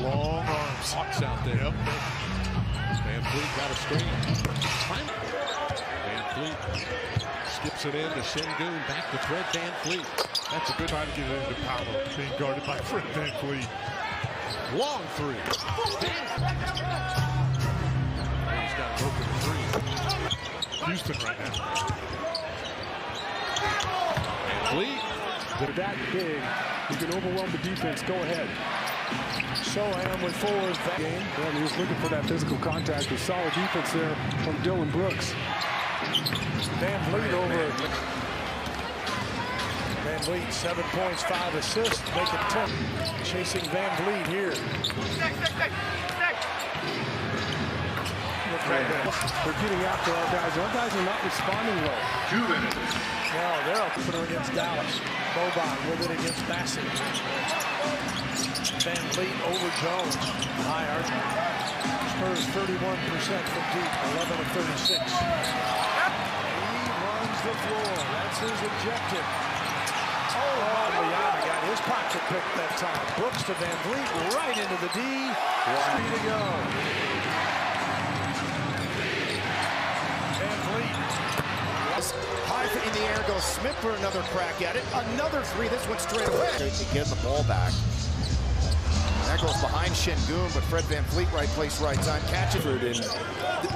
long arms. Hawks out there. Yep. VanVleet got a screen. VanVleet skips it in to Şengün. Back to Fred VanVleet. That's a good try to get it into power. Being guarded by Fred VanVleet. Long three. He's got an open three. Houston right now. VanVleet. They're that big, you can overwhelm the defense. Go ahead. Soham with forwards that game. And he was looking for that physical contact. A solid defense there from Dylan Brooks. VanVleet over. VanVleet 7 points, 5 assists, make it 10. Chasing VanVleet here. They're getting after our guys. Our guys are not responding well. 2 minutes. Well, they're opener against Dallas. Boban with it against Bassett. VanVleet over Jones. High arc. Spurs 31% from deep, 11 of 36. He runs the floor. That's his objective. Liana got his pocket picked that time. Brooks to VanVleet, right into the D. 3 to go. VanVleet. High in the air goes Smith for another crack at it. Another three, this one straight away. To get the ball back. That goes behind Şengün, but Fred VanVleet, right place, right time. Catch it. And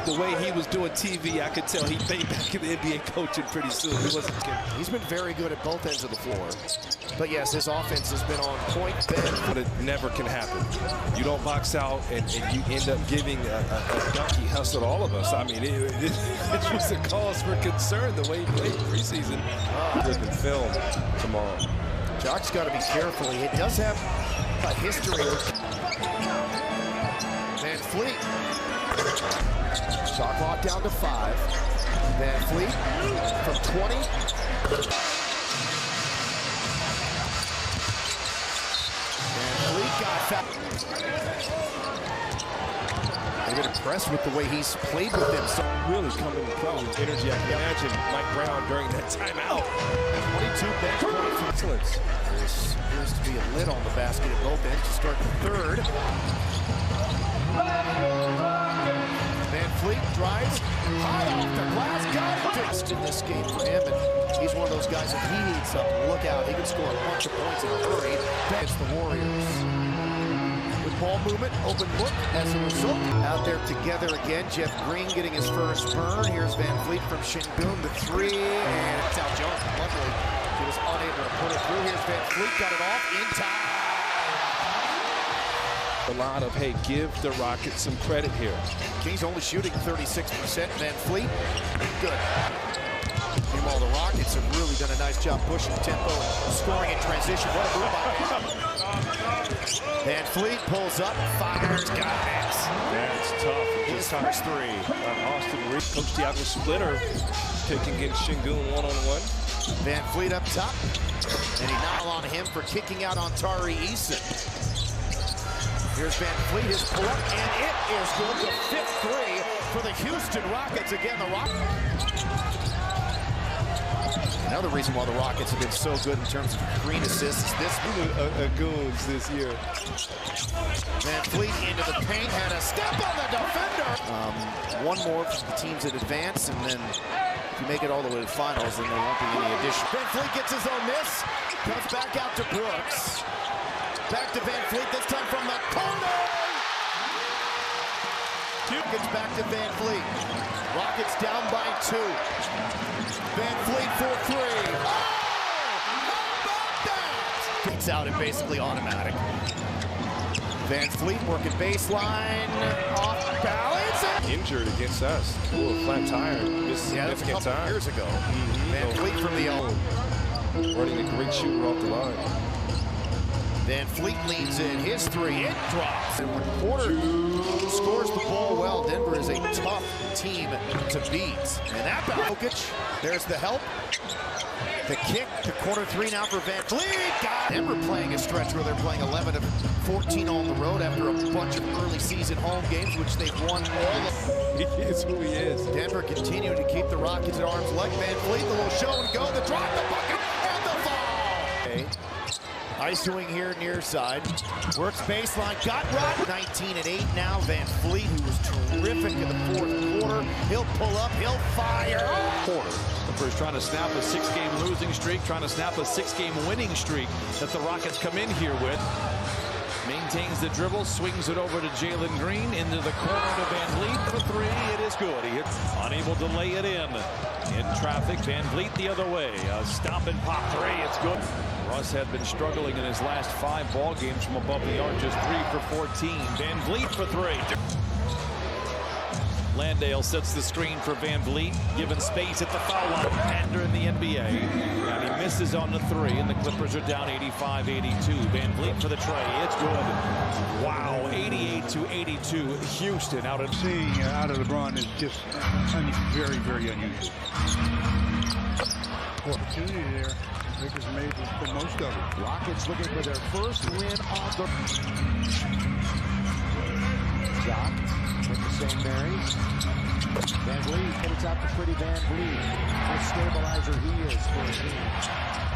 the way he was doing TV, I could tell he'd be back in the NBA coaching pretty soon. He wasn't kidding. He's been very good at both ends of the floor. But yes, his offense has been on point. But it never can happen. You don't box out and you end up giving a donkey hustle to all of us. I mean, it was a cause for concern the way he played preseason. With the film tomorrow. Jock's got to be careful. He does have a history. VanVleet. Shot clock down to 5. VanVleet from 20. VanVleet got fouled. I've been impressed with the way he's played with them. So really coming from energy. I can imagine Mike Brown during that timeout. 22 bench points from excellence. There appears to be a lid on the basket at both ends to start the third. VanVleet drives high off the glass. Got it in this game for him, and he's one of those guys, if he needs something, look out. He can score a bunch of points in a hurry. It's the Warriors. With ball movement, open look as a result. Out there together again. Jeff Green getting his first burn. Here's VanVleet from Şengün, the three, and it's out Jones. Luckily, he was unable to put it through. Here's VanVleet, got it off in time. A lot of, hey, give the Rockets some credit here. Kings only shooting 36%. VanVleet, good. Meanwhile, the Rockets have really done a nice job pushing tempo and scoring in transition. What a move by VanVleet pulls up, fires, got it. That's tough. His first three. Austin Reed, Coach Thiago Splitter picking against Şengün one-on-one. VanVleet up top, and he knocked on him for kicking out on Tari Eason. Here's VanVleet, his pull-up, and it is good. The 5th three for the Houston Rockets. Again, the Rockets. Another reason why the Rockets have been so good in terms of green assists is this. Goons this year. VanVleet into the paint, had a step on the defender. One more for the teams that advance, and then if you make it all the way to the finals, then there won't be any addition. VanVleet gets his own miss, comes back out to Brooks. Back to VanVleet, this time from the corner. Gets back to VanVleet. Rockets down by 2. VanVleet for 3. Oh! How about that? It's out and basically automatic. VanVleet working baseline, off balance. Injured against us. Ooh, a flat tire. Yeah, that's a couple of years ago. VanVleet from the elbow. Running a great shooter off the line. VanVleet leads in his 3. It drops. And when Porter scores the ball well, Denver is a tough team to beat. And that Jokic, there's the help. The kick, the corner 3 now for VanVleet. Got Denver playing a stretch where they're playing 11 of 14 on the road after a bunch of early season home games, which they've won all of. He is who he is. Denver continuing to keep the Rockets at arm's length. VanVleet, the little show and go, the drive, the bucket, and the foul. Okay. Ice swing here near side. Works baseline. Got Rod. 19-8 now. VanVleet, who was terrific in the fourth quarter. He'll pull up. He'll fire. Quarter. Clippers trying to snap a 6-game losing streak, trying to snap a 6-game winning streak that the Rockets come in here with. Maintains the dribble, swings it over to Jalen Green, into the corner to VanVleet for three. It is good. He hits, unable to lay it in traffic. VanVleet the other way. A stop and pop three. It's good. Russ had been struggling in his last 5 ball games from above the arc, just 3 for 14. VanVleet for three. Landale sets the screen for VanVleet, given space at the foul line. Ender in the NBA, and he misses on the three, and the Clippers are down 85-82. VanVleet for the tray, it's good. Wow, 88-82. Houston out of Seeing out of LeBron is just very, very unusual. Opportunity there. Lakers made the most of it. Rockets looking for their first win on the... Jock with the St. Mary's. VanVleet, and it's out to Pretty VanVleet. The stabilizer he is for a team.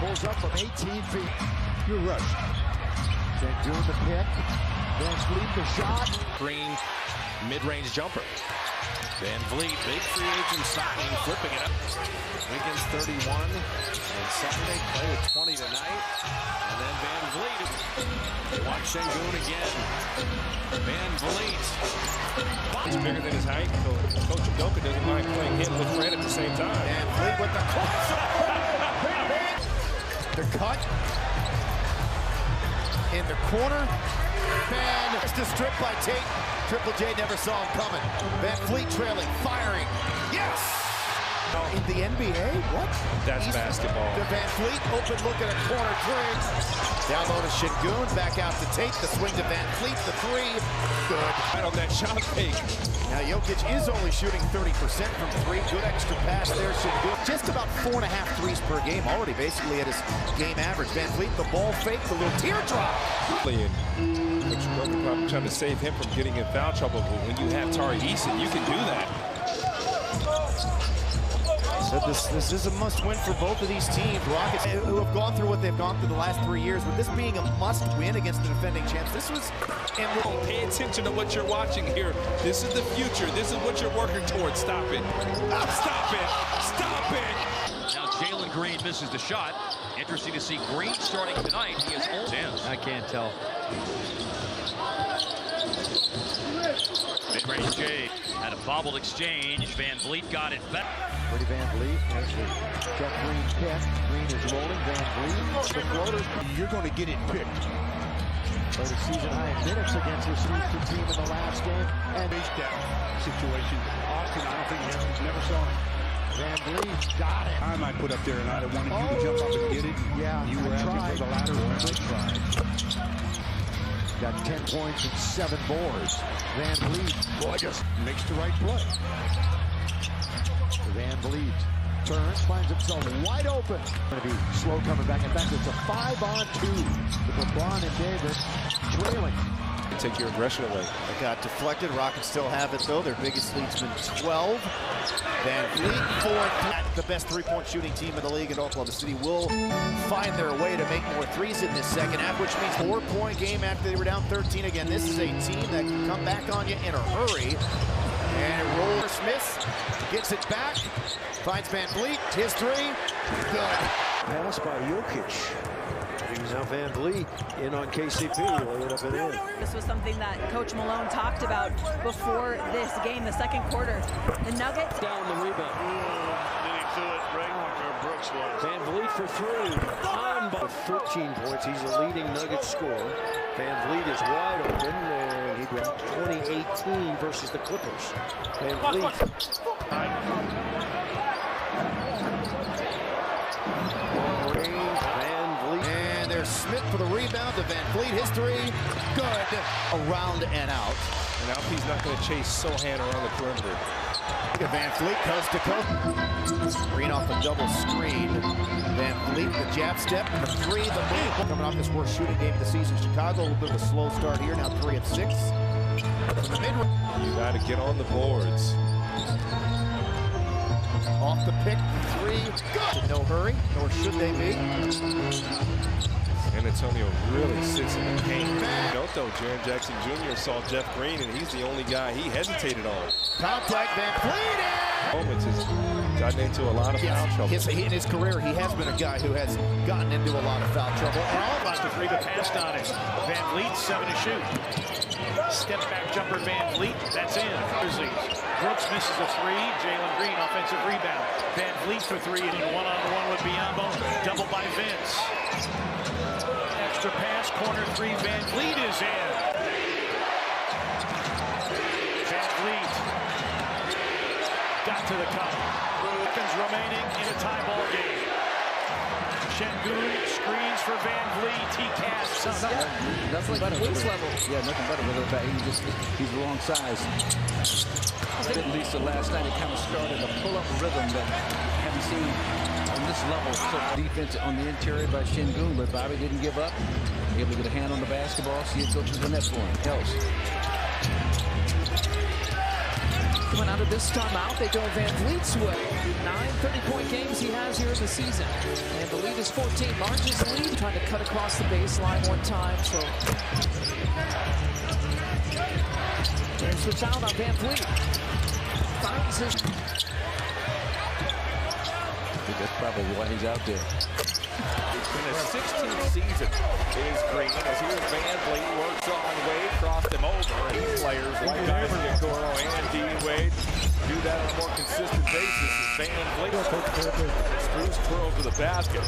Pulls up from 18 feet. Good rush. Then doing the pick. VanVleet the shot. Green mid-range jumper. VanVleet, big free agent signing, flipping it up. Wiggins 31, and Saturday play with 20 tonight. And then VanVleet. Watch Sengun again. VanVleet. He's bigger than his height. Coach Udoka doesn't mind playing him with Fred at the same time. VanVleet with the cross. The cut. In the corner. Man, it's the strip by Tate. Triple J never saw him coming. VanVleet trailing, firing. Yes! In the NBA? What? That's basketball. To VanVleet, open look at a corner three. Down low to Sengun, back out to Tate. The swing to VanVleet, the three. Good. Right on that shot fake. Now Jokic is only shooting 30% from three. Good extra pass there, Sengun. Just about 4.5 threes per game, already basically at his game average. VanVleet, the ball fake, the little teardrop. Coach Udoka trying to save him from getting in foul trouble, but when you have Tari Eason, you can do that. Said this is a must-win for both of these teams. Rockets, who have gone through what they've gone through the last 3 years, with this being a must-win against the defending champs, this was... Pay attention to what you're watching here. This is the future. This is what you're working towards. Stop it. Stop it. Stop it. Now Jalen Green misses the shot. Interesting to see Green starting tonight. He is old. I can't tell. Mid-range J had a bobbled exchange. VanVleet got it back. Pretty VanVleet has the Jeff Green pick. Green is rolling. VanVleet, the floaters. You're going to get it picked. Played a season-high minutes against this Houston team in the last game. And Face down situation. Austin, I don't think he's never saw it. VanVleet got it. I might put up there, and I wanted you to jump up and get it. Yeah, you were asking for the ladder. Got 10 points and 7 boards. VanVleet, Boy, just makes the right play. VanVleet turns, finds himself wide open. Going to be slow coming back. In fact, it's a 5-on-2 with LeBron and Davis trailing. Take your aggression away. It got deflected. Rockets still have it, though. Their biggest lead's been 12. VanVleet, 4. The best three-point shooting team in the league, and Oklahoma City will find their way to make more threes in this second half, which means 4-point game after they were down 13 again. This is a team that can come back on you in a hurry. And it rolls. Smith gets it back. Finds VanVleet. His three. Good. Pass by Jokic. Now VanVleet in on KCP, laying it up and in. This was something that Coach Malone talked about before this game, the second quarter. The Nuggets Down the rebound. Did he do it right where Brooks was? VanVleet for 3. On by 13 points. He's the leading Nuggets scorer. VanVleet is wide open, and he went 2018 versus the Clippers. VanVleet. Smith for the rebound to VanVleet. His three. Good. Around and out. And Alpe's not going to chase Sohan around the perimeter. Look at VanVleet, coast to coast. Green off the double screen. VanVleet, the jab step, the three, the move. Coming off this worst shooting game of the season. Chicago, a little bit of a slow start here. Now 3 of 6. From the mid-range. You got to get on the boards. Off the pick, 3. Good. No hurry, nor should they be. And Antonio really sits in the paint. Don't though, Jaren Jackson Jr. saw Jeff Green, and he's the only guy he hesitated on. Contact, VanVleet! Moments has gotten into a lot of foul trouble. In his career, he has been a guy who has gotten into a lot of foul trouble. And all about the three, but passed on it. VanVleet, 7 to shoot. Step back jumper, VanVleet, that's in. Brooks misses a three. Jalen Green, offensive rebound. VanVleet for three, and one-on-one with Biyombo. Double by Vince. Extra pass, corner three. VanVleet is in. VanVleet got to the cup. Seconds remaining in a tie ball game. Şengün screens for VanVleet. He casts. Nothing better. Yeah, nothing better with it. He's the wrong size. At least the last night, it kind of started a pull-up rhythm that I haven't seen on this level. So defense on the interior by Şengün, but Bobby didn't give up. Able to get a hand on the basketball, see it go to the net for him. Helps. Coming out of this timeout, they go VanVleet's way. 9 30-point games he has here in the season. And the lead is 14, largest lead. Trying to cut across the baseline one time, so. And switch out on VanVleet. Finds his. I think that's probably why he's out there. It's been his 16th season is Green, as here's VanVleet works on Wade, crossed him over. And these players like Coro and Dean Wade do that on a more consistent basis as VanVleet screws Coro to the basket.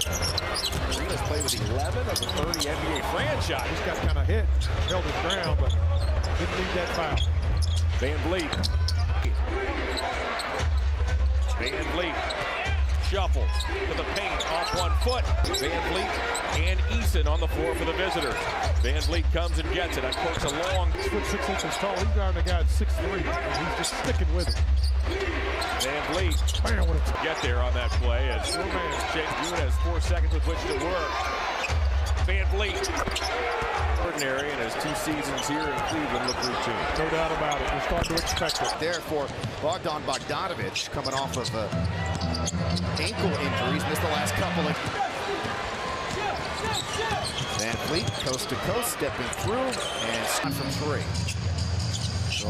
Green has played with 11 of the 30 NBA franchise. He's got kind of hit, held his ground, but didn't need that foul. VanVleet shuffles to the paint off 1 foot. VanVleet and Eason on the floor for the visitors. VanVleet comes and gets it. Uncorks a long. 6 inches tall. He's got a guy at 6'3", and he's just sticking with it. VanVleet get there on that play as Şengün has 4 seconds with which to work. VanVleet. Ordinary in his 2 seasons here in Cleveland look routine. No doubt about it. We're starting to expect it. There for Bogdan Bogdanović, coming off of ankle injuries, missed the last couple of. VanVleet, coast to coast, stepping through, and shot from 3. So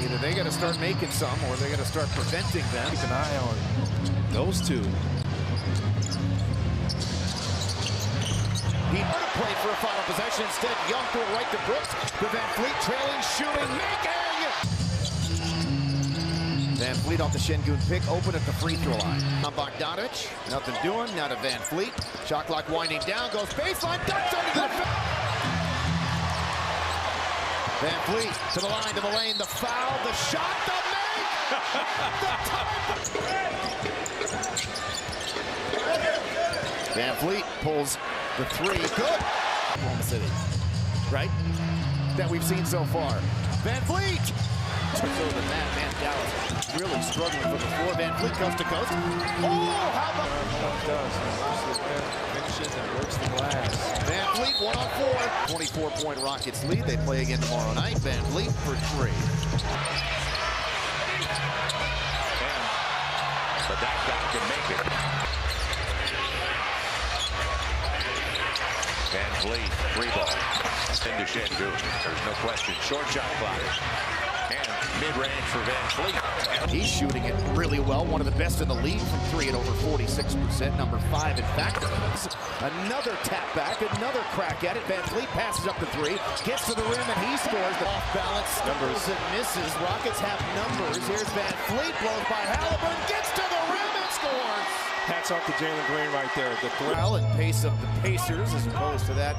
either they got to start making some, or they got to start preventing them. Keep an eye on those two. He played for a final possession. Instead, Young threw it right to Brooks. The VanVleet trailing, shooting, making! VanVleet off the Şengün pick, open at the free throw line. On Bogdanović, nothing doing. Now to VanVleet. Shot clock winding down, goes baseline, ducks under the defense. VanVleet to the line, to the lane, the foul, the shot, the make! VanVleet pulls the 3, good. Oklahoma City, right? That we've seen so far. VanVleet! Further than that, man, Dallas really struggling from the floor. VanVleet coast to coast. Oh, how about... Finishes and works the glass. VanVleet 1-on-4. 24-point Rockets lead. They play again tomorrow night. VanVleet for 3. But that guy can make it. VanVleet, 3 ball. Into Şengün. There's no question. Short shot clock. And mid-range for VanVleet. He's shooting it really well. One of the best in the league from 3 at over 46%. Number 5 in fact. Another tap back. Another crack at it. VanVleet passes up the 3. Gets to the rim and he scores. The off-balance stumbles and misses. Rockets have numbers. Here's VanVleet. Blows by Halliburton. Gets to the rim and scores. Hats off to Jalen Green right there. The well and pace of the Pacers as opposed to that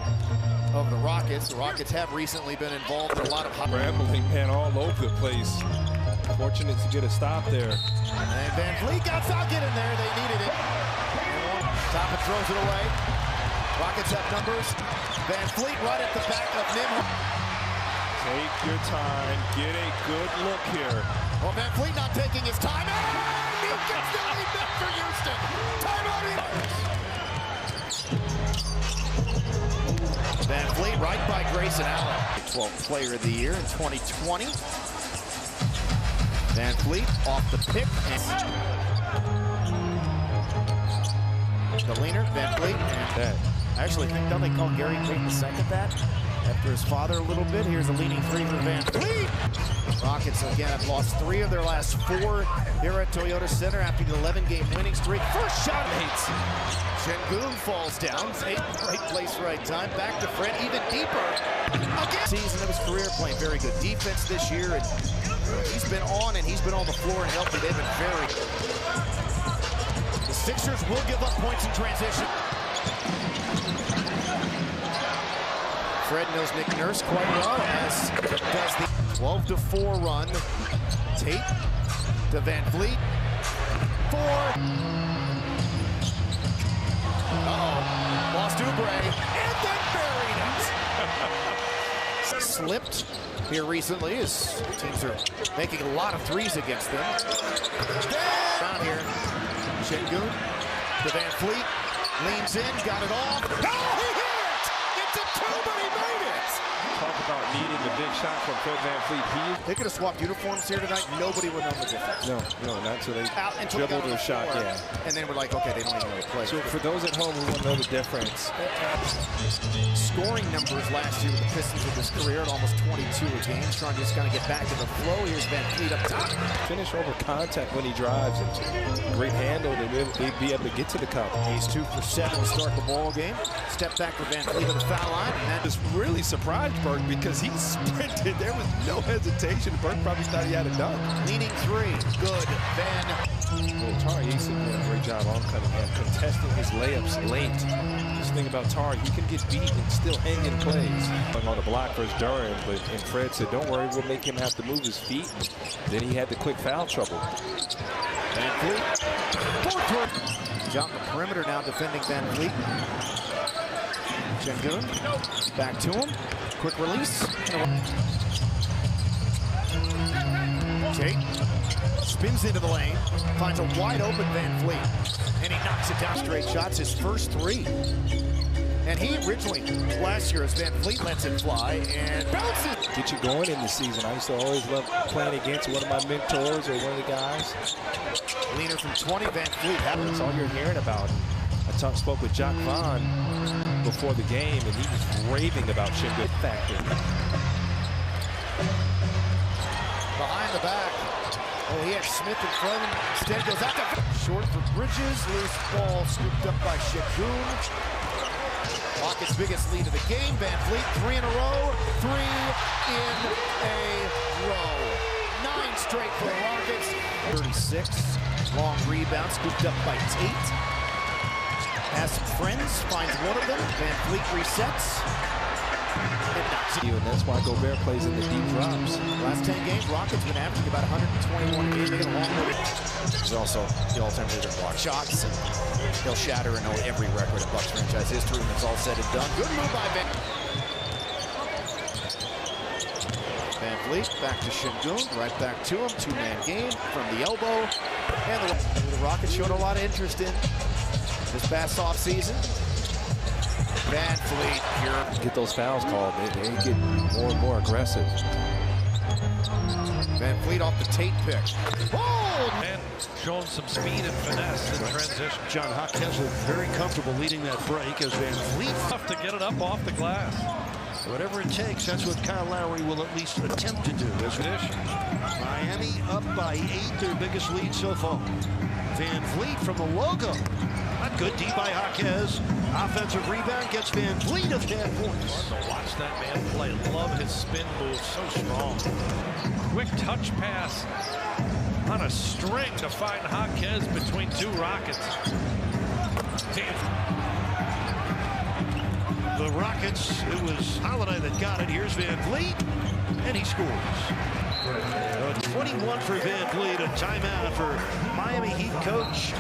of the Rockets. The Rockets have recently been involved in a lot of rambling, man, all over the place. Fortunate to get a stop there. And VanVleet got foul, get in there. They needed it. Top and throws it away. Rockets have numbers. VanVleet right at the back of Nimmo. Take your time. Get a good look here. Well, VanVleet not taking his time. And he gets the lead back for Houston. Timeout. VanVleet right by Grayson Allen. 12th player of the year in 2020. VanVleet off the pick. The leaner, VanVleet. And I actually think, don't they call Gary Payton II that? After his father a little bit. Here's a leaning three for VanVleet. Rockets again have lost 3 of their last 4 here at Toyota Center after the 11-game winning streak. First shot hits. Şengün falls down. Right place, right time. Back to Fred, even deeper. Again. Season of his career, playing very good defense this year. And he's been on and he's been on the floor and healthy. They've been very good. The Sixers will give up points in transition. Fred knows Nick Nurse quite well, as does the 12-4 run. Tate to VanVleet. 4. Uh-oh. Lost Oubre. And then buried it. Slipped here recently as teams are making a lot of threes against them. Down here. Şengün to VanVleet. Leans in, got it off. Oh, he hit it! It's a 2, but he made it! Talk about needing the big shot from Fred VanVleet. They could have swapped uniforms here tonight. Nobody would know the difference. No, not until they dribbled their shot, yeah. And then we're like, okay, they don't even know the play. So for those at home who want to know the difference. Scoring numbers last year with the Pistons of his career at almost 22 a game. Trying to just kind of get back to the flow. Here's VanVleet up top. Finish over contact when he drives. And great handle to be able to get to the cup. He's 2 for 7 to start the ball game. Step back for VanVleet on the foul line. And that just really surprised Burke because he sprinted. There was no hesitation. Burke probably thought he had a dunk. Leaning 3. Good. Well, Tari Eason did a great job on Cunningham contesting his layups late. Just think about Tari. He can get beat and still hang in plays. On the block versus Durham, and Fred said, don't worry, we'll make him have to move his feet. Then he had the quick foul trouble. VanVleet. John the perimeter now defending VanVleet. Şengün. Back to him. Quick release. Tate spins into the lane, finds a wide open VanVleet, and he knocks it down. Straight shots, his first 3. And he originally, last year, as VanVleet lets it fly and bounces. Get you going in the season. I used to always love playing against one of my mentors or one of the guys. Leaner from 20, VanVleet. That's all you're hearing about. I spoke with Jock Vaughn before the game, and he was raving about Şengün factor. Behind the back. Oh, he had Smith in front of him. Instead goes out to short for Bridges. Loose ball scooped up by Şengün. Rockets' biggest lead of the game. VanVleet 3 in a row. 3 in a row. 9 straight for the Rockets. 36. Long rebound scooped up by Tate. Has some friends, finds one of them. VanVleet resets. And that's why Gobert plays in the deep drops. Last 10 games, Rockets been averaging about 121 a game. They get a long way. He's also the all-time leader in block shots. And he'll shatter and own every record in Bucks franchise history when it's all said and done. Good move by VanVleet. Back to Şengün. Right back to him. 2-man game from the elbow. And the Rockets showed a lot of interest in this past offseason. VanVleet here. Get those fouls called. They get more and more aggressive. VanVleet off the Tate pick. Oh! And showing some speed and finesse in transition. John Jaquez very comfortable leading that break as VanVleet tough to get it up off the glass. Whatever it takes, that's what Kyle Lowry will at least attempt to do. As Miami up by 8, their biggest lead so far. VanVleet from the logo. Not good, deep by Jaquez. Offensive rebound gets VanVleet of 10 points. Watch that man play. Love his spin move, so strong. Quick touch pass on a string to find Jaquez between 2 Rockets. The Rockets, it was Holiday that got it. Here's VanVleet, and he scores. 21 for VanVleet, a timeout for Miami Heat coach.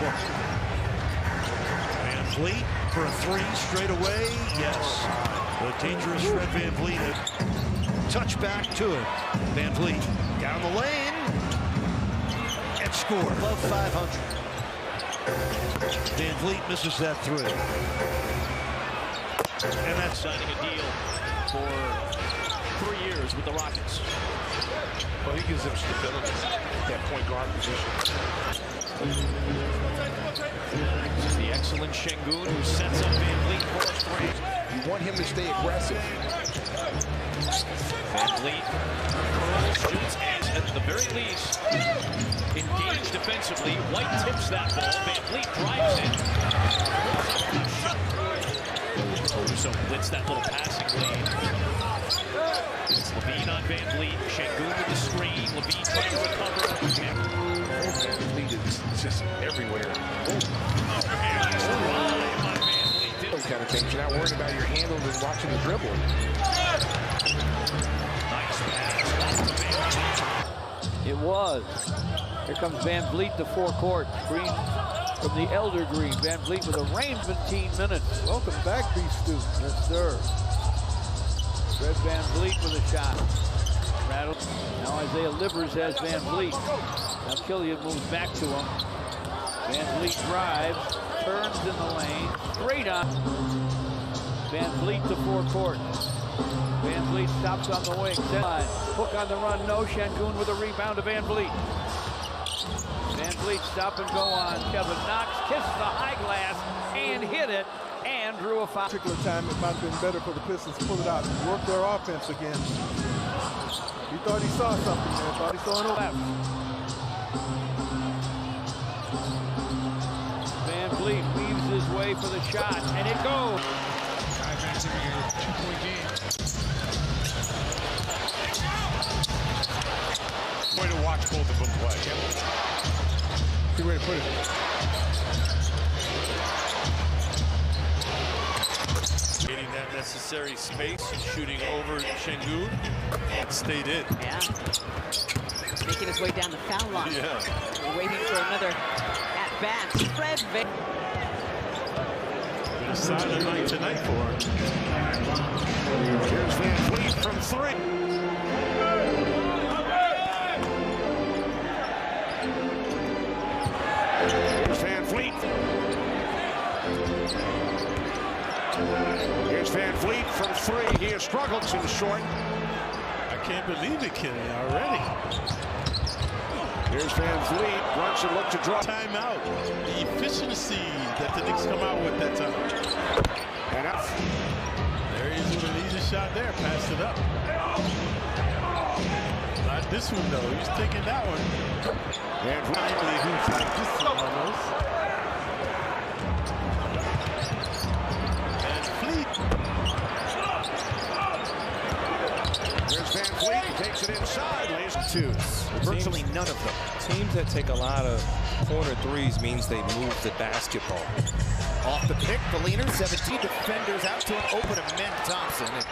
VanVleet for a 3 straight away. Yes, the dangerous Fred VanVleet. Touch back to it. VanVleet down the lane and score. Above 500. VanVleet misses that 3. And that's signing a deal for 3 years with the Rockets. Well, he gives them stability at that point guard position. The Excellent Şengün, who sets up VanVleet for a three. You want him to stay aggressive. VanVleet curls, shoots, and at the very least, engaged defensively. White tips that ball. VanVleet drives it. So blitz that little passing lane. It's Levine on VanVleet. Şengün with the screen. Levine trying to recover. VanVleet is just everywhere. Those kind of things. You're not worried about your handle and watching the dribble. Nice pass. It was. Here comes VanVleet to forecourt. Green from the Elder Green. VanVleet with a range of 15 minutes. Welcome back, B students. Yes, sir. Fred VanVleet with a shot. Rattle. Now Isaiah Livers has VanVleet. Now Killian moves back to him. VanVleet drives, turns in the lane. Straight on. VanVleet to forecourt. VanVleet stops on the wing. Hook on the run. No. Şengün with a rebound to VanVleet. VanVleet stop and go on. Kevin Knox kissed the high glass and hit it and drew a foul. Particular time, it might have been better for the Pistons to pull it out and work their offense again. He thought he saw something there. Thought he saw an left. VanVleet weaves his way for the shot, and it goes. Advancing a 2-point game. Way to watch both of them play. Good way to put it. Getting that necessary space, shooting over Şengün, and stayed in. Yeah. Making his way down the foul line. Yeah. We're waiting for another at-bat. Fred A silent night tonight for him. Here's VanVleet from three. Here's VanVleet. Here's VanVleet from three. He has struggled too short. I can't believe it, Kenny, already. Here's VanVleet. Wants to look to draw timeout. The efficiency that the Knicks come out with that time. And up. There he is with an easy shot there. Passed it up. Not this one, though. He's taking that one. And finally, who's like this one almost. There's VanVleet. He takes it inside. Lays twos. Virtually none of them. Teams that take a lot of corner threes means they move the basketball. Off the pick, the leaner, 17 defenders out to an open to Men Thompson. And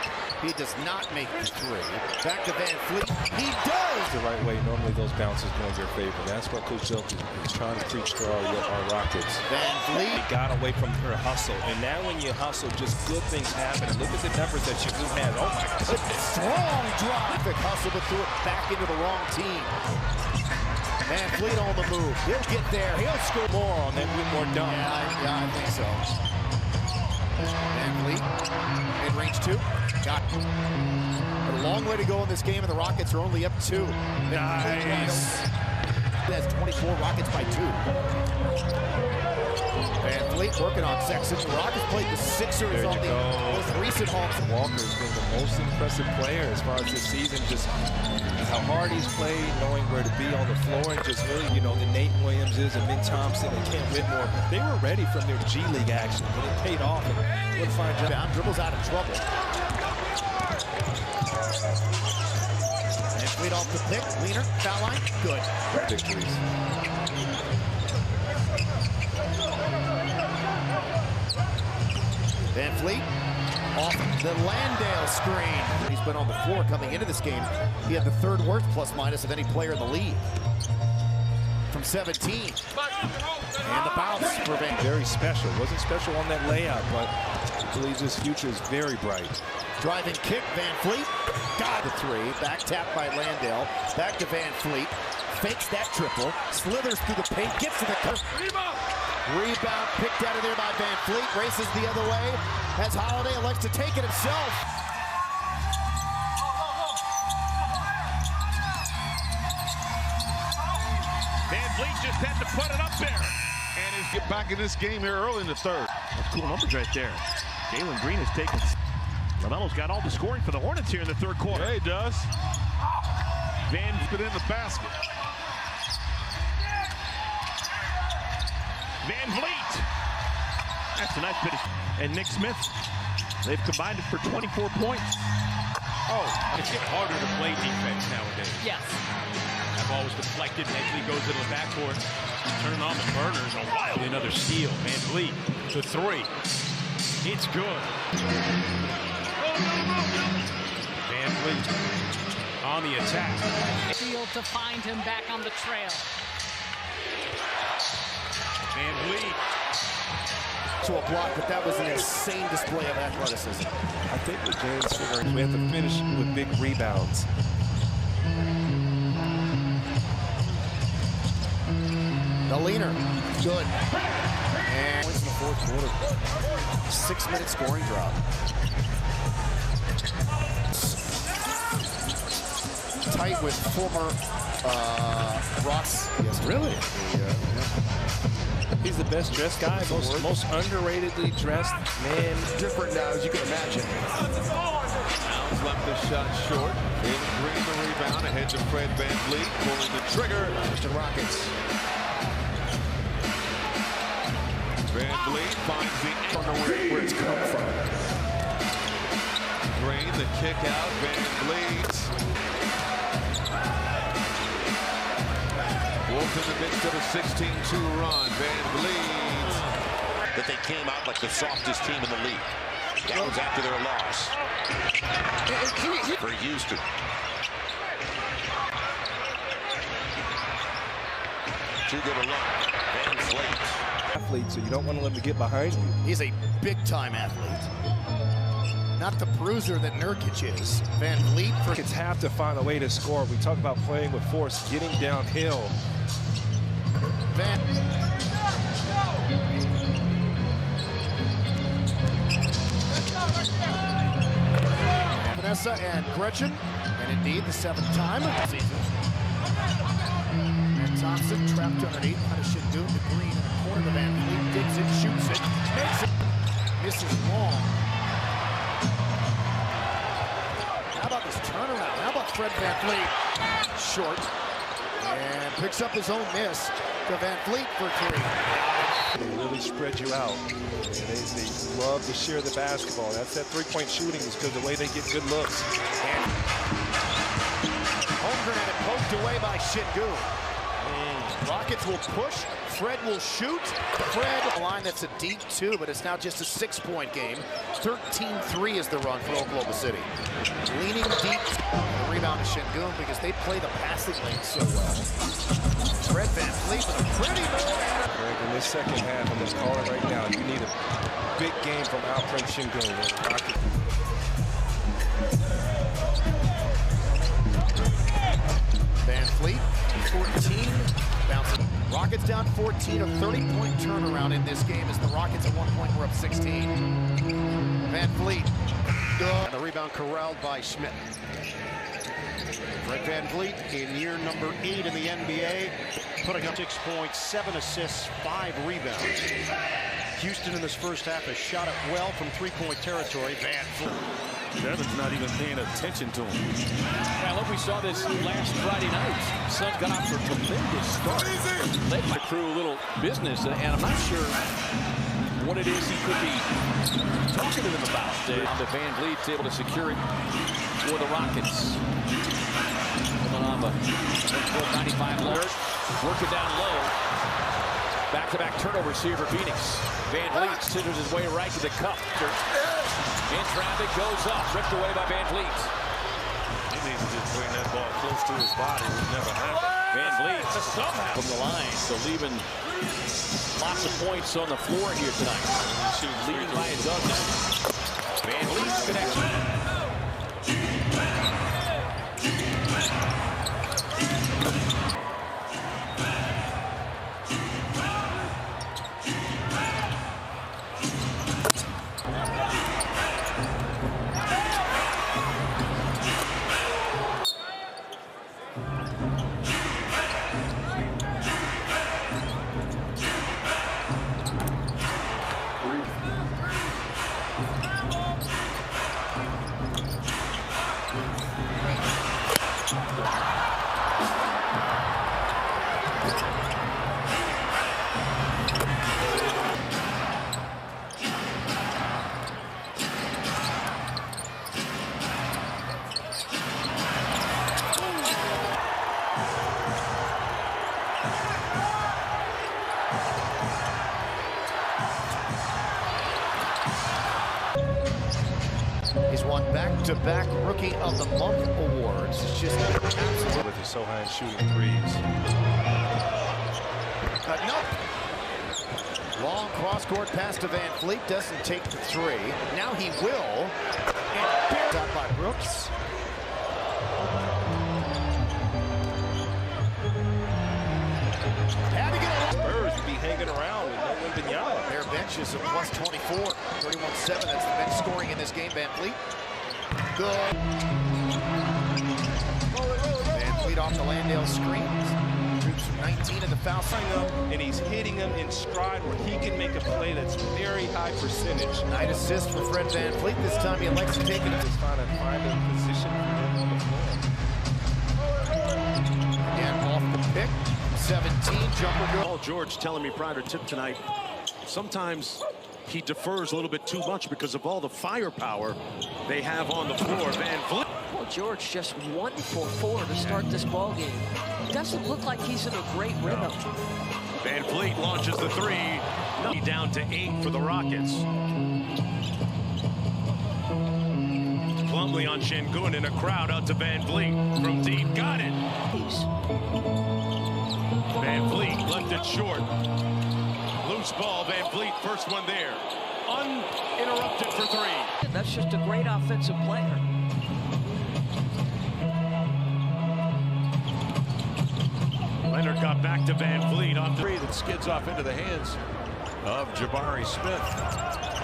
he does not make the three. Back to VanVleet. He does! The right way, normally those bounces go in your favor. That's what Coach Zelk is trying to preach to our Rockets. VanVleet got away from her hustle. And now when you hustle, just good things happen. And look at the numbers that Şengün has. Oh my goodness. Strong drive. Hustle, but threw it back into the wrong team. VanVleet on the move. He'll get there. He'll score more on that one more dunk. Yeah, I think so. VanVleet, mid-range two. Got it. But a long way to go in this game, and the Rockets are only up 2. Nice. That's 24, Rockets by 2. VanVleet working on Sexton. The Rockets played the Sixers on the most recent home. Walker's been the most impressive player as far as this season. Just how hard he's played, knowing where to be on the floor, and just really, you know, the Nate Williamses and Ben Thompson and Kent Whitmore, they were ready from their G League action, but it paid off. And what a fine job. Down, dribbles out of trouble. VanVleet off the pick, leaner, foul line, good. Victories. VanVleet off the Landale screen. He's been on the floor coming into this game. He had the 3rd worst plus-minus of any player in the league. From 17. And the bounce for VanVleet. Very special. Wasn't special on that layup, but I believe his future is very bright. Driving kick, VanVleet. Got the 3. Back tap by Landale. Back to VanVleet. Fakes that triple. Slithers through the paint. Gets to the curve. Rebound picked out of there by VanVleet. Races the other way. As Holiday elects to take it himself. VanVleet just had to put it up there. And is get back in this game here early in the third. That's cool numbers right there. Jalen Green has taken. LaMelo's got all the scoring for the Hornets here in the third quarter. Yeah, he does. Van put in the basket. VanVleet. That's a nice bit of, and Nick Smith. They've combined it for 24 points. Oh, it's getting harder to play defense nowadays. Yes. That ball was deflected. Nedley goes into the backcourt. Turn on the burners. A wild. Another steal. VanVleet to three. It's good. VanVleet on the attack. Field to find him back on the trail. VanVleet. To a block, but that was an insane display of athleticism. I think with James figuring we have to finish with big rebounds. The leaner, good. And points in the fourth quarter. 6-minute scoring drop. Tight with former Rocks. Yes, really? Yeah. He's the best dressed guy, most underratedly dressed man. Different now, as you can imagine. Towns left the shot short. Jalen Green the rebound ahead to Fred VanVleet, pulling the trigger. Houston Rockets. VanVleet finds the Don't know where it's come from. Green, the kick out. VanVleet. Wolves in the midst of a 16-2 run. VanVleet. That they came out like the softest team in the league. That was after their loss. For Houston. Too good a look. VanVleet. Athlete, so you don't want to let him get behind you. He's a big-time athlete. Not the bruiser that Nurkic is. VanVleet. Kids have to find a way to score. We talk about playing with force, getting downhill. Vanessa and Gretchen, and indeed the 7th time of the season. And Thompson trapped underneath. Shingun to Green in the corner to VanVleet. Digs it, shoots it, makes it. Misses long. How about this turnaround? How about Fred VanVleet? Short. And picks up his own miss to VanVleet for 3. They really spread you out. And they love to share the basketball. That's that three-point shooting is because the way they get good looks. And Holmgren had it poked away by Shingun. Rockets will push. Fred will shoot. Fred, a line that's a deep 2, but it's now just a 6-point game. 13-3 is the run for Oklahoma City. Leaning deep. The rebound to Shingun because they play the passing lane so well. Fred VanVleet with a pretty move. In this second half, I'm just calling right now, you need a big game from Alfred Shingun. VanVleet, 14. Bouncing. Rockets down 14, a 30-point turnaround in this game as the Rockets at one point were up 16. VanVleet. And the rebound corralled by Schmidt. Fred VanVleet in year number 8 in the NBA, putting up 6 points, 7 assists, 5 rebounds. Houston in this first half has shot it well from 3-point territory. VanVleet. Devin's not even paying attention to him. Well, look, we saw this last Friday night. Suns got off to a tremendous start. Led my crew a little business, and I'm not sure what it is he could be talking to them about. The VanVleet's able to secure it for the Rockets. Coming on the 95 low. Work it down low. Back-to-back turnovers here for Phoenix. VanVleet scissors his way right to the cup. In traffic, goes up, ripped away by VanVleet. He needs to just bring that ball close to his body. It never happened. VanVleet somehow from the line, so leaving lots of points on the floor here tonight. Leading by a dozen. VanVleet's connection. back-to-back Rookie of the Month awards. It's just absolutely with the Sohan shooting threes. No. Long cross-court pass to VanVleet, doesn't take the three. Now he will. And out by Brooks. Had to get a Spurs would be hanging around with no Wembanyama. Their bench is a plus 24, 31-7. That's the bench scoring in this game. VanVleet. Good. VanVleet off the Landale screen. Troops from 19 in the foul line. And he's hitting them in stride where he can make a play that's very high percentage. Nice assist for Fred VanVleet. This time he likes to take it. Just find a position for him on the floor. Again, off the pick. 17, jumper good. Paul George telling me prior to tip tonight, sometimes he defers a little bit too much because of all the firepower they have on the floor. VanVleet. Paul George just 1 for 4 to start this ball game. Doesn't look like he's in a great rhythm. VanVleet launches the three. Down to 8 for the Rockets. Plumlee on Şengün in a crowd out to VanVleet from deep. Got it. VanVleet left it short. Loose ball. VanVleet first one there. Uninterrupted for three. That's just a great offensive player. Leonard got back to VanVleet on three that skids off into the hands of Jabari Smith.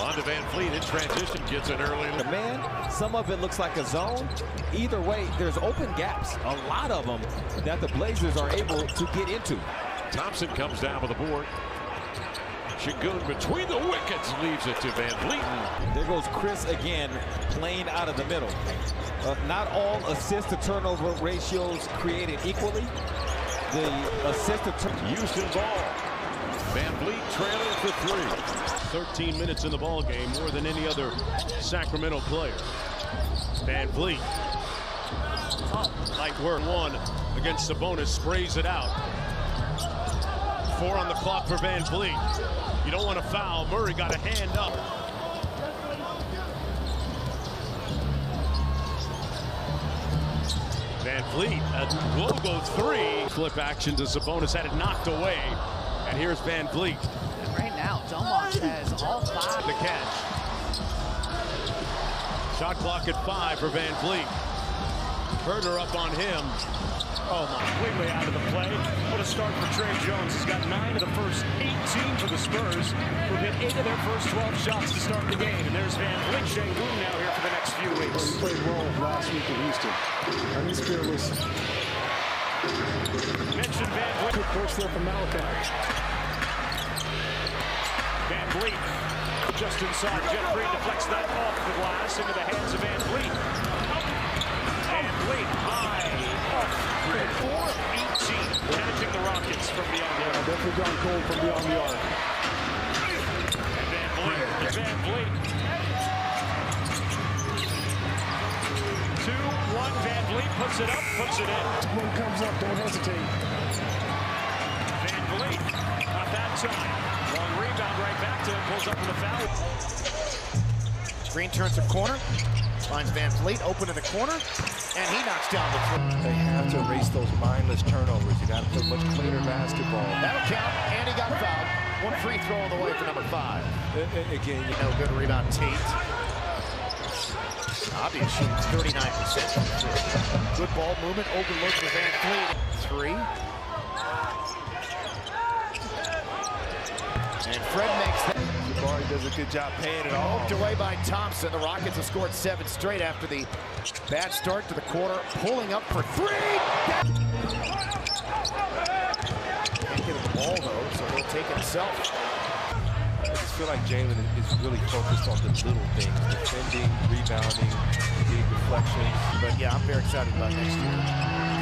On to VanVleet in transition, gets it early. The man, some of it looks like a zone. Either way, there's open gaps, a lot of them, that the Blazers are able to get into. Thompson comes down with the board. Şengün between the wickets leaves it to VanVleet. There goes Chris again, playing out of the middle. Not all assist to turnover ratios created equally. The assist to Houston ball. VanVleet trailing for three. 13 minutes in the ball game, more than any other Sacramento player. VanVleet. Light work. 1 against Sabonis, sprays it out. 4 on the clock for VanVleet. You don't want to foul. Murray got a hand up. VanVleet, a logo three. Flip action to Sabonis, had it knocked away. And here's VanVleet. And right now, Domas has all 5. The catch. Shot clock at 5 for VanVleet. Herder up on him. Oh my, way out of the play. What a start for Trey Jones. He's got 9 of the first 18 for the Spurs, who've hit 8 of their first 12 shots to start the game. And there's VanVleet. Şengün now here for the next few weeks. He played well last week in Houston. And he's fearless. Mentioned VanVleet. Good push there from Malachi. VanVleet just inside. Jeff Green deflects that off the glass into the hands of VanVleet. VanVleet high off. 4-18, managing the Rockets from beyond the arc. Definitely gone cold from beyond the arc. And VanVleet. 2-1, VanVleet puts it up, puts it in. When it comes up, don't hesitate. VanVleet, not that time. Long rebound right back to him, pulls up with a foul. Green turns a corner, finds VanVleet open in the corner, and he knocks down the three. They have to erase those mindless turnovers. You got to play much cleaner basketball. That'll count, and he got fouled. 1 free throw on the way for number 5. Again, no good rebound, Tate. Obvious shooting 39%. Good ball movement, open look for VanVleet. 3. And Fred makes that. Jabari does a good job paying it off. Poked away by Thompson. The Rockets have scored 7 straight after the bad start to the quarter. Pulling up for 3. Can't get the ball though, so he'll take it himself. I just feel like Jalen is really focused on the little things, defending, rebounding, getting deflections. But yeah, I'm very excited about next year.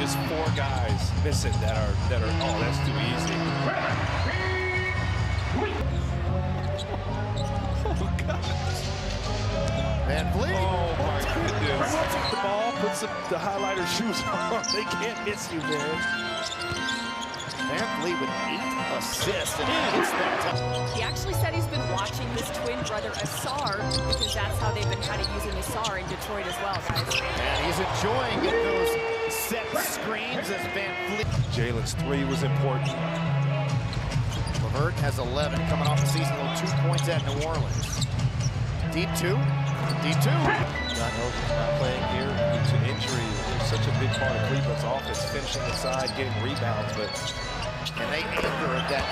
Just 4 guys missing that are oh, that's too easy. VanVleet. Oh my goodness. The ball puts the highlighter shoes on. They can't miss you, man. VanVleet with 8 assists and hits that. He actually said he's been watching his twin brother Asar because that's how they've been kind of using Asar in Detroit as well, guys. And he's enjoying those set screens as VanVleet. Jalen's 3 was important. LeVert has 11 coming off the season with 2 points at New Orleans. Deep 2. Deep 2. Not playing here due to injury. It's such a big part of Cleveland's offense, finishing inside, getting rebounds, but and they anchor at that.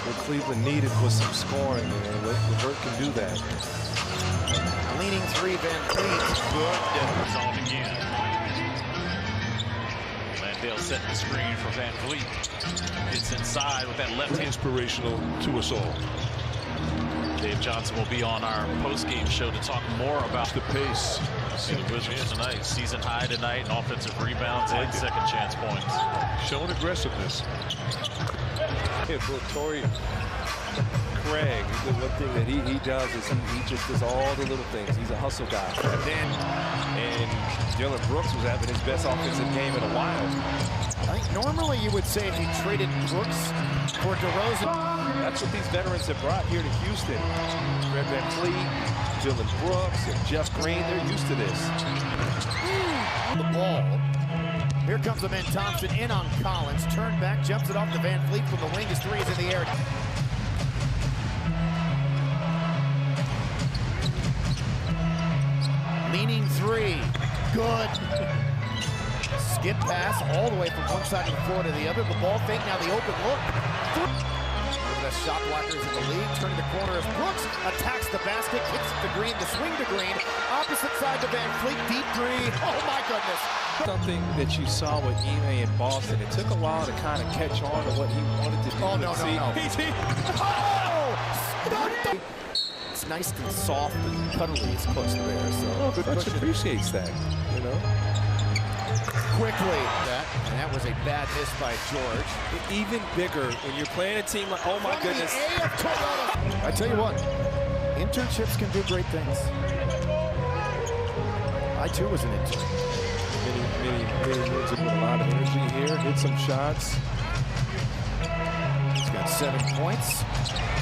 What Cleveland needed was some scoring, and LeVert can do that. Leaning 3, VanVleet. Good. Zone again. Landale setting the screen for VanVleet. It's inside with that left hand. Inspirational to us all. Dave Johnson will be on our post-game show to talk more about the pace. See the Wizards tonight. Season high tonight in offensive rebounds and second chance points. Showing aggressiveness. Yeah, for Torrey Craig, the one thing that he does is he just does all the little things. He's a hustle guy. And Dylan Brooks was having his best offensive game in a while. I think normally you would say if you traded Brooks for DeRozan. That's what these veterans have brought here to Houston. Fred VanVleet, Dylan Brooks, and Jeff Green, they're used to this. The ball. Here comes the man Thompson in on Collins. Turned back, jumps it off to VanVleet from the wing. His 3 is in the air. Leaning 3. Good. Skip pass all the way from one side of the floor to the other. The ball fake, now the open look. One of the best shot blockers in the league. Turning the corner as Brooks attacks the basket, kicks it to Green, the swing to Green. Opposite side to VanVleet, deep 3. Oh my goodness. Something that you saw with Ime in Boston. It took a while to kind of catch on to what he wanted to do. Oh, no. Oh! It's nice and soft and cuddly as close to there. So good Coach appreciates that, you know. Quickly, and that was a bad miss by George. Even bigger when you're playing a team like, oh my goodness. I tell you what, internships can do great things. I too was an intern. Many moves with a lot of energy here. Hit some shots. He's got 7 points.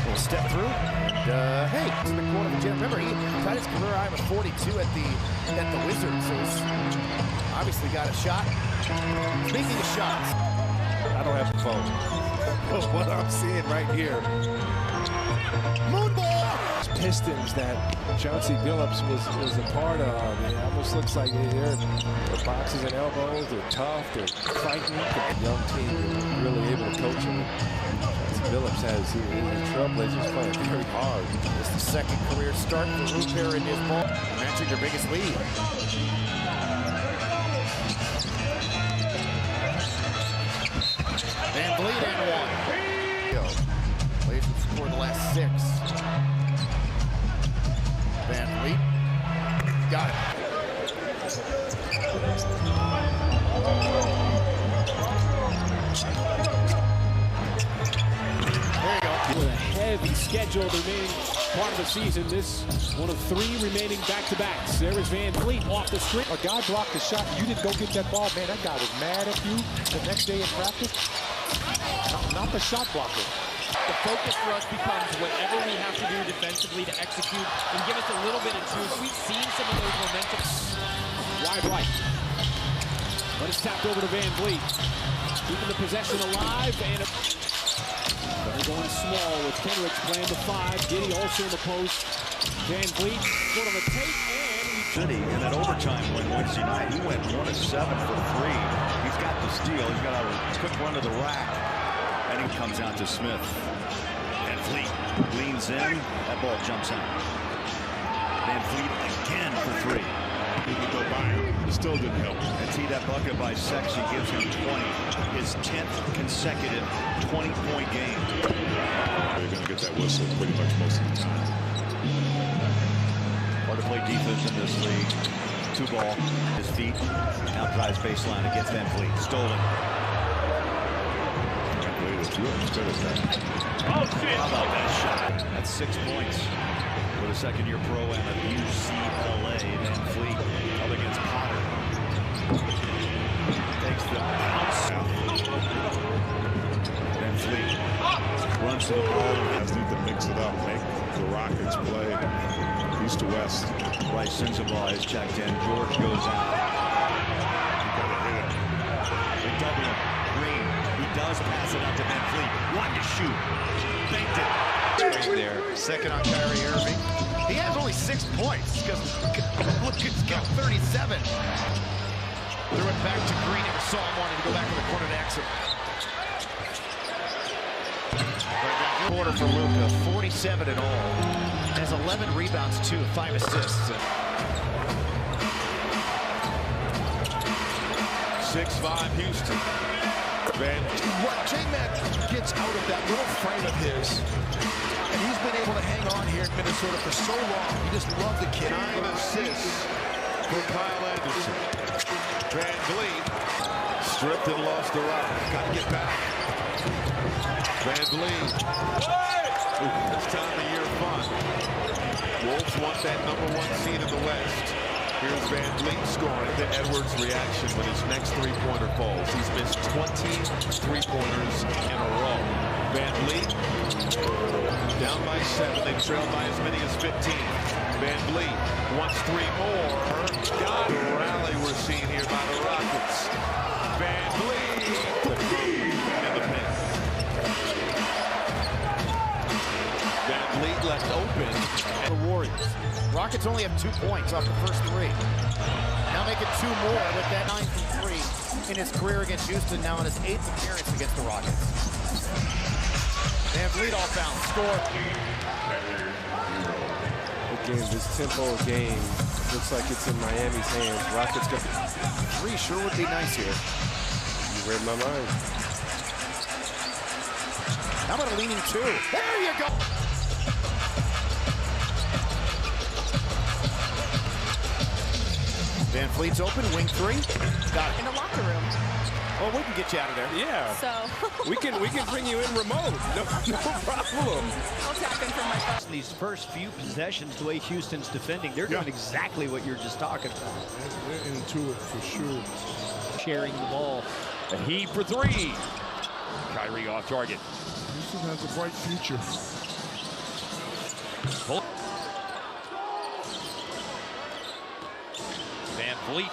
We'll step through. And, hey, it's in the corner of the gym. Remember, he tied his career high with 42 at the Wizards. So he's obviously got a shot. Speaking of shots, I don't have the phone. What I'm seeing right here. Moonball! Pistons that Chauncey Billups was a part of. It almost looks like they're boxes and elbows. They're tough. They're fighting. The young team is really able to coach him. Billups has the Trailblazers playing very hard. It's the second career start for Rupert in his ball. Matching their biggest lead. VanVleet and 1. Blazers scored the last 6. VanVleet got it. With a heavy schedule the remaining part of the season, this one of 3 remaining back-to-backs. There is VanVleet off the street. A guy blocked the shot. You didn't go get that ball. Man, that guy was mad at you the next day in practice. Not the shot blocker. The focus for us becomes whatever we have to do defensively to execute and give us a little bit of juice. We've seen some of those momentum. Wide right. But it's tapped over to VanVleet. Keeping the possession alive and they're going small with Kenrich playing the 5. Giddey also in the post. VanVleet put on the tape and City in that overtime win Wednesday night. He went 1 of 7 for 3. He's got the steal. He's got a quick run to the rack. And he comes out to Smith. VanVleet leans in. That ball jumps out. VanVleet again for 3. He could go by him. It still didn't help. And see that bucket by Sexy gives him 20. His 10th consecutive 20-point game. They're going to get that whistle pretty much most of the time. Hard to play defense in this league. 2 ball. His feet. Now drives baseline against VanVleet. Stolen. Oh, shit. How about that shot? That's 6 points for the second-year pro and at UCLA. VanVleet up against Potter. Takes the bounce. most of the ball. Guys need to mix it up, make the Rockets play east to west. Bryce Sensabaugh is checked in. George goes out. They double him. Green. He does pass it out to VanVleet. Wanted to shoot. Banked it. Right there. Second on Kyrie Irving. He has only 6 points because look, it's got 37. Threw it back to Green. Never saw him wanting to go back to the corner to exit. Quarter for Luka, 47 in all. Has 11 rebounds, 5 assists. 6-5 Houston. What J-Mac gets out of that little frame of his, and he's been able to hang on here in Minnesota for so long. You just love the kid. 9 assists for Kyle Anderson. VanVleet stripped and lost the rock. Got to get back. VanVleet. This time of year fun. Wolves want that #1 seed in the West. Here's VanVleet scoring. The Edwards reaction when his next three-pointer falls. He's missed 20 three-pointers in a row. VanVleet down by 7. They trailed by as many as 15. VanVleet wants 3 more. Got the rally we're seeing here by the Rockets. VanVleet in the paint. VanVleet left open. The Warriors. Rockets only have 2 points off the first 3. Now making 2 more with that 9 from 3 in his career against Houston. Now in his 8th appearance against the Rockets. VanVleet off bounds. Score. Again, this tempo game looks like it's in Miami's hands. Rockets got 3 sure would be nice here. You read my mind. How about a leaning 2? There you go. VanVleet's open, wing 3. Got it. In the locker room. Oh, we can get you out of there. Yeah. So we can bring you in remote. No problem. I'll tap in from my phone. These first few possessions, the way Houston's defending, they're doing exactly what you're just talking about. They're into it for sure. Sharing the ball. A heave for 3. Kyrie off target. Houston has a bright future. VanVleet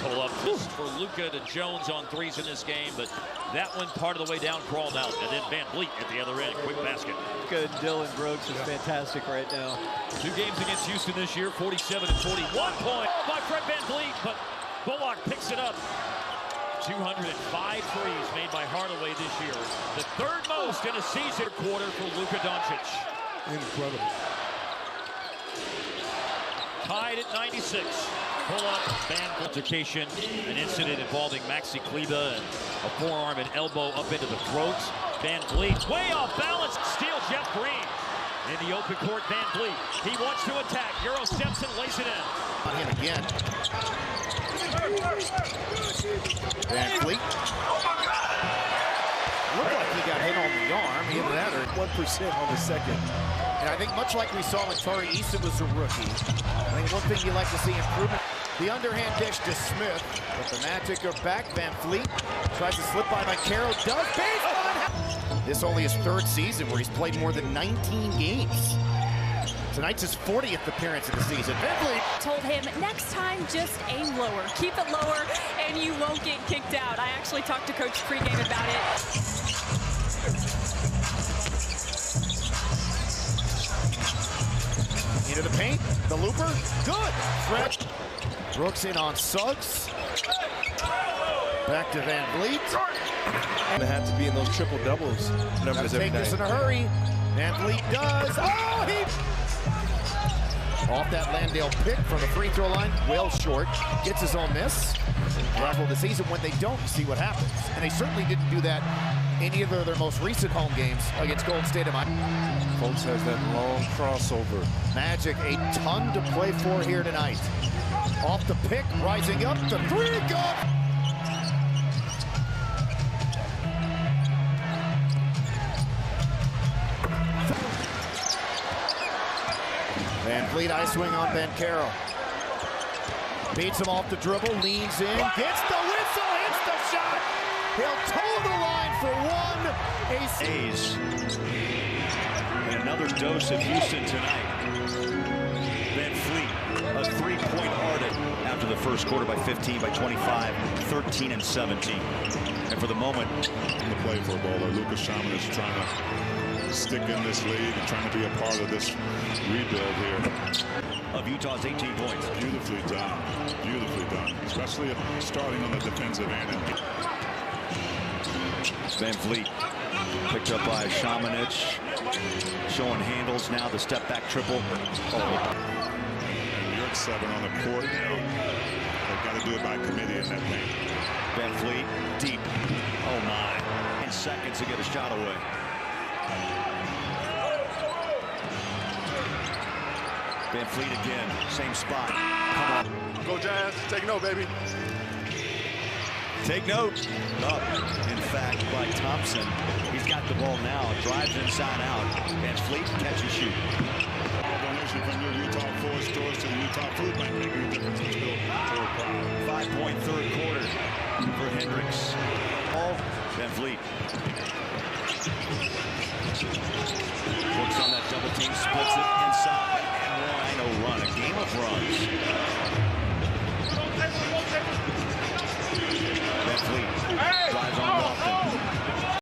pull up for Luka to Jones on 3s in this game, but that one part of the way down crawled out, and then VanVleet at the other end, quick basket. Good. Dylan Brooks is fantastic right now. 2 games against Houston this year, 47 and 41 points by Fred VanVleet, but Bullock picks it up. 205 threes made by Hardaway this year, the 3rd most in a season quarter for Luka Doncic. Incredible. Tied at 96. Pull up, altercation, an incident involving Maxi Kleber and a forearm and elbow up into the throat. VanVleet way off balance, steal Jeff Green. In the open court, VanVleet. He wants to attack. Euro steps and lays it in. On him again. VanVleet. Looked like he got hit on the arm. Either that or 1% on the second. And I think much like we saw when Tari Eason was a rookie, I think one thing you like to see improvement. The underhand dish to Smith, but the Magic are back. VanVleet tries to slip by Carroll. Does baseline. This only his 3rd season where he's played more than 19 games. Tonight's his 40th appearance of the season. VanVleet told him next time just aim lower, keep it lower, and you won't get kicked out. I actually talked to Coach pregame about it. Into the paint, the looper, good. Fred Brooks in on Suggs. Back to VanVleet. And it had to be in those triple doubles numbers every take night. this in a hurry. VanVleet does. Oh, he off that Landale pick from the free throw line, well short. Gets his own miss. Rival the season when they don't see what happens, and they certainly didn't do that in either of their most recent home games against Golden State. Folks has that long crossover. Magic a ton to play for here tonight. Off the pick, rising up, the 3 go. VanVleet eye swing on Carroll. Beats him off the dribble, leans in, gets the whistle, hits the shot. He'll toe the line for 1. A Hayes. And another dose of Houston tonight. VanVleet, a three-point ardent after the first quarter by 15, by 25, 13 and 17. And for the moment, the play for a bowler, Lucas Shaman is trying to stick in this league and trying to be a part of this rebuild here. Of Utah's 18 points. Beautifully done. Beautifully done. Especially starting on the defensive end. VanVleet picked up by Shamanich. Showing handles now, the step back triple. And you're at 7 on the court now. They've got to do it by committee in that paint. VanVleet deep. Oh my. 10 seconds to get a shot away. VanVleet again, same spot. Come on. Go Jazz, take note, baby. Take note. Up, in fact, by Thompson. He's got the ball now. Drives inside out. VanVleet, catch and shoot. Donation from your Utah Forest stores to the Utah Food Bank, making a difference in still very proud. 5-point third quarter for Hendricks. All VanVleet. Works on that double team, splits it inside. And one. Run, a game of runs. VanVleet drives on Lofton.